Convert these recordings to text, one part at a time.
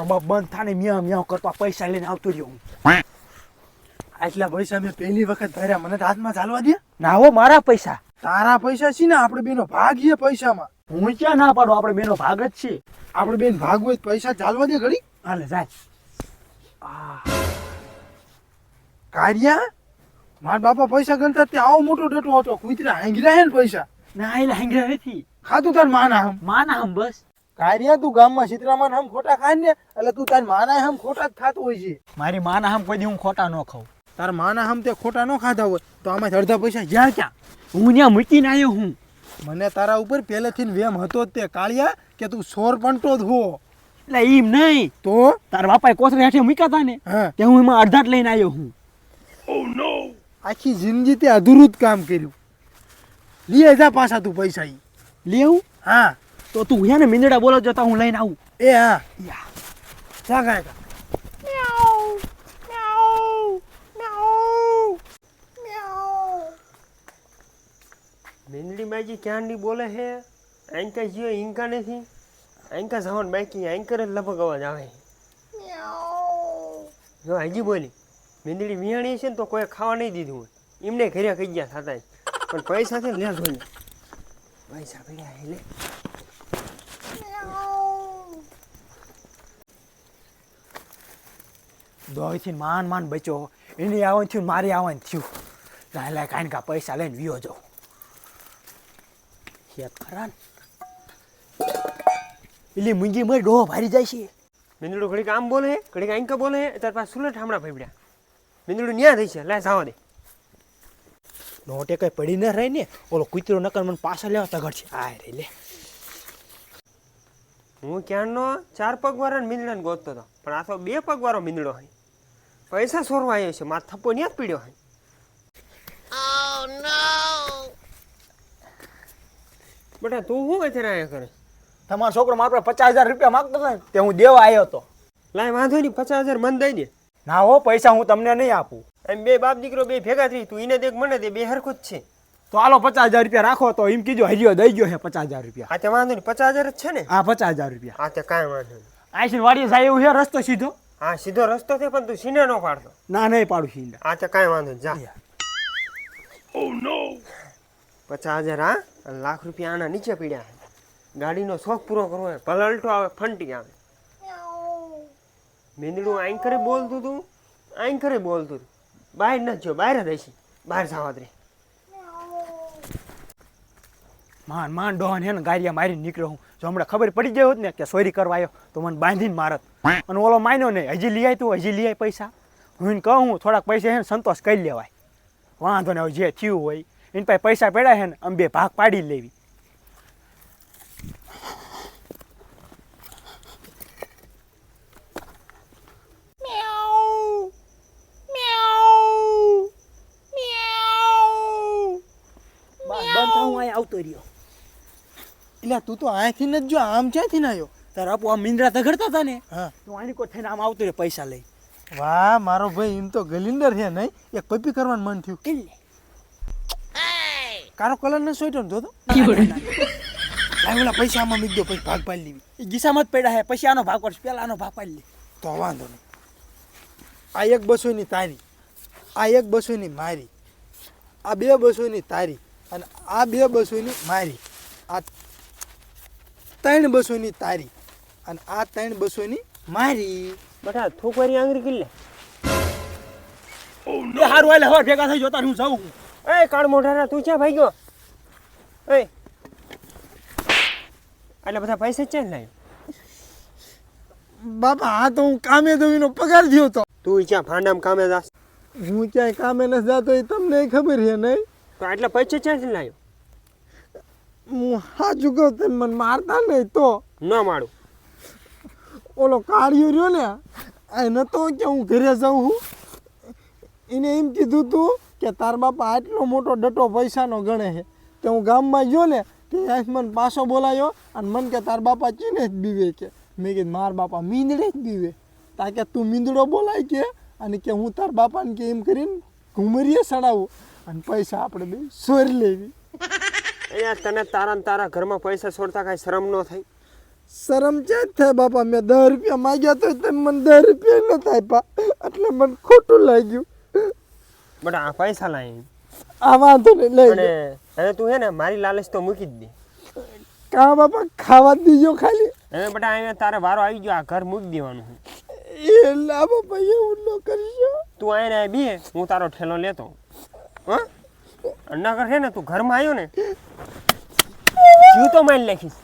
તારો બાપ બંધ થાને મિયા મિયા કરતો પૈસા લઈને આવતો રહ્યો હું. આટલા પૈસા મેં પહેલી વખત ભર્યા, મને તો હાથમાં ચાલવા દે. ના હો મારા પૈસા. તારા પૈસા છે ને, આપણે બેનો ભાગ છે પૈસામાં. હું ક્યાં ના પાડું, આપણે બેનો ભાગ જ છે. આપણે બેન ભાગ હોય તો પૈસા ચાલવા દે ઘડી. હાલે જાય. કાર્યા મારા બાપા પૈસા ગણતા તે આવો મોટો ડટો હતો, કુતરા હાંગરા હે ને પૈસા. ના એટલે હાંગરા નથી. ખાતું તાર માના હમ. માના હમ બસ. કાર્યા તું ગામમાં સીતરામાન હમ ખોટા ખાય ને, એટલે તું તાર માના હમ ખોટા જ ખાતો હોય છે. મારી માના હમ કોઈ દી હું ખોટા ન ખાઉં. તાર માના હમ તે ખોટા ન ખાધા હોય તો આમાં અડધા પૈસા જ્યાં ક્યાં હું ત્યાં મૂકીને આવ્યો હું. મને તારા ઉપર પહેલેથી વેમ હતો જ તે કાળિયા કે તું સોર પંટો જ હો. એટલે એમ નહીં તો તારા બાપાએ કોથળી હેઠે મૂક્યા હતા ને, હા તે હું એમાં અડધા જ લઈને આવ્યો હું. આખી જિંદગી તે અધૂરું જ કામ કર્યું. લઈ જા પાછા તું પૈસા ઈ. લેવું હા તો તું હે ને મીંદડા બોલો જતા હું લઈને આવું. એ હા યા. જા ગાય મીંદડી બાજી ક્યાંની બોલે હે? આંકા જીઓ ઈંકા નથી, આંકા જવાનું બાકી, આંકર જ લગભગ અવાજ આવે. જો હજી બોલી મીંદડી વિહાણી છે ને તો કોઈ ખાવા નહીં દીધું હોય, એમને ઘરે કહી ગયા થતા પણ પૈસા છે લે જોઈએ, પૈસા પડ્યા હે લે. દોયથી માન માન બચ્યો, એની આવવાનું થયું મારી આવવાનું થયું. લાય લાય કાંઈ કા પૈસા લઈને વિયો જાઉં. યાદ ખરા ને એટલે મૂંગી મરી ડોહો ભારી જાય છે. મીંદડું ઘડીક આમ બોલે હે, ઘડીક આંકા બોલે હે, તાર પાસે સુલટ હમણાં ફેફડ્યા. મીંદડું ન્યા થઈ છે, લે જવા દે. નોટે કઈ પડી ન રહી ને, ઓલો કૂતરો નકર મને પાછા લેવા તગડ છે. આ રે લે હું ક્યાંનો 4 પગવાળા મીંદડાને ગોતતો હતો, પણ આ તો 2 પગવાળો મીંદડો હોય. પૈસા સોરવા આવ્યો છે, મારો થપ્પો ન્યા જ પીડ્યો હોય. બેટા તું શું અત્યારે આયા કરે? તમારો છોકરો મારા પાસે 50,000 રૂપિયા માંગતો હતો ને, તે હું દેવા આવ્યો હતો. લાય વાંધો નહીં, 50,000 મન દઈ દે. ના હો પૈસા હું તમને નહીં આપું. એમ 2 બાપ દીકરો 2 ભેગા થઈ, તું એને દે મને દે, 2 હરખું જ છે. તો હાલો 50,000 રૂપિયા રાખો, તો એમ કીધું હરિયો દઈ ગયો છે 50,000 રૂપિયા. આ તે વાંધો નહીં, 50,000 જ છે ને? હા 50,000 રૂપિયા. આ તે કાંઈ વાંધો નહીં. આઈસી વાડીએ જાય એવું છે રસ્તો સીધો? હા સીધો રસ્તો છે, પણ તું સીને ન પાડતો. ના નહીં પાડું સીધા. આ તે કાંઈ વાંધો નહીં, જા. ઓ નો 50,000 હા, અને લાખ રૂપિયા આના નીચે પીડ્યા છે. ગાડીનો શોખ પૂરો કરવો હોય, પલટો આવે, ફંટી આવે. મીંદડું આંકરે બોલતું હતું, આંકરે બોલતું હતું. બહાર ન જો, બહાર જ હશે, બહાર જવા દે. માન માન ડોહન હે ને ગારિયા મારીને નીકળ્યો હું. જો હમણાં ખબર પડી ગઈ હોત ને કે ચોરી કરવા આવ્યો તો મને બાંધીને મારત. અને ઓલો માન્યો નહીં, હજી લઈ આય તું, હજી લઈ આય પૈસા. હું એને કહું થોડાક પૈસા હે ને સંતોષ કરી લેવાય, વાંધો ને જે થયું હોય એની પાસે પૈસા પડ્યા છે ને અમે 2 ભાગ પાડી લેવી. આવતો રહ્યો. એટલે તું તો અહીંથી જ જો, આમ ક્યાંથી ના આવ્યો? તારા આપો આ મીંદડા તગડતા હતા ને, હા તો આની કોઈ થઈને આમ આવતો રહ્યો પૈસા લઈ. વાહ મારો ભાઈ, એમ તો ગલિન્ડર છે નહીં, એક પપ્પી કરવાનું મન થયું. કારો કલર ને સોઈટો ને જોતો લાય ઓલા પૈસા આમાં મૂકી દો, પછી ભાગ પાડી લેવી. એ ગીસામાં જ પડ્યા છે, પછી આનો ભાગ પડશે, પેલા આનો ભાગ પાડી લે. તો વાંધો નહીં. આ 1 200 તારી, આ 1 200 મારી, આ 2 200 તારી, અને આ 2 200 મારી, આ 3 200 તારી, અને આ 3 200 મારી. બેટા થોકવારી આંગળી કરી લે. એ હારું હાલે હવે ભેગા થઈ જોતા હું જાઉં. એ કાળ મોઢાના તું ક્યાં ભાઈ ગયો? એ એટલે બધા પૈસા ક્યાં લાવ્યો? બાપા આ તો હું કામે તો એનો પગાર થયો તો. તું ક્યાં ફાંડામાં કામે જાસ? હું ક્યાંય કામે નથી જતો એ તમને ખબર છે નહીં? તો આટલા પૈસા ક્યાંથી લાવ્યો? હું સાચું કહું તમે મને મારતા નહીં તો ન મારું. ઓલો કાળિયો રહ્યો ને આ નતો કે હું ઘરે જાઉં છું, એને એમ કીધું તું કે તાર બાપા આટલો મોટો ડટો પૈસાનો ગણે છે, તે હું ગામમાં ગયો ને તે મને પાછો બોલાયો અને મને કે તાર બાપા ચીને જ બીવે કે. મેં કીધું માર બાપા મીંદડે જ બીવે. તા કે તું મીંદડો બોલાય કે, અને કે હું તાર બાપાને કે એમ કરીને ઘુમરીએ સડાવું અને પૈસા આપણે 2 સોરી લેવી. યાર તને તારા ઘરમાં પૈસા છોડતા કાંઈ શરમ ન થાય? શરમ ચેક થાય બાપા. મેં 10 રૂપિયા માંગ્યા તો તમે મને 10 રૂપિયા નથી આપ્યા, એટલે મને ખોટું લાગ્યું. બટા આ પૈસા લાવી આ વાંધો નહીં, લઈ અને લો. હવે તું હે ને મારી લાલચ તો મૂકી જ દે. કા બાપા ખાવા દીજો ખાલી. હવે બટા અહીંયા તારે વારો આવી ગયો, આ ઘર મૂકી દેવાનું છે. એ લા બાપા એવું ન કરશો. તું અહીંયા બે, હું તારો ઠેલો લેતો. હા નગર છે ને તું ઘરમાં આવ્યો ને જીવ તો મારી નાખીશ.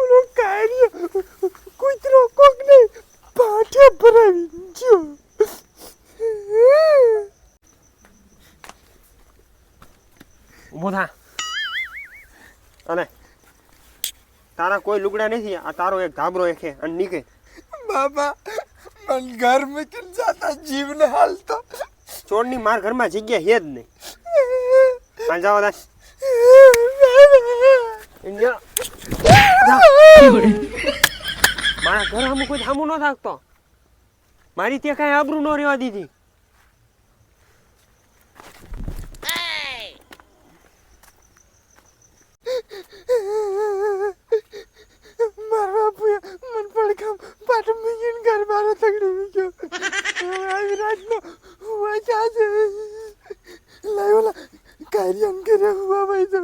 ઓલો કાર્ય કૂતરો કોક ને પાઠે ભરાવી ગયો. ઊભો થા. અને તારા કોઈ લુગડા નથી, આ તારો એક ધાબરો એકે અને નીકળે. બાબા મન ઘર મૂકીને જાતા જીવને હાલતો. ચોરની માર ઘરમાં જગ્યા છે જ નહીં. આ જાવ દા મારા ઘર સામું કોઈ સામું ન થાકતો. મારી ત્યાં કાંઈ આબરૂ ન રહેવા દીધી. મારા બાપુએ મન પડકામ પાટમ મૂકીને ઘર બારો તગડી ગયો. આવી રાતનો હું વાંચા છે. લાયો લા કાર્યન કરે હુવા ભાઈ તો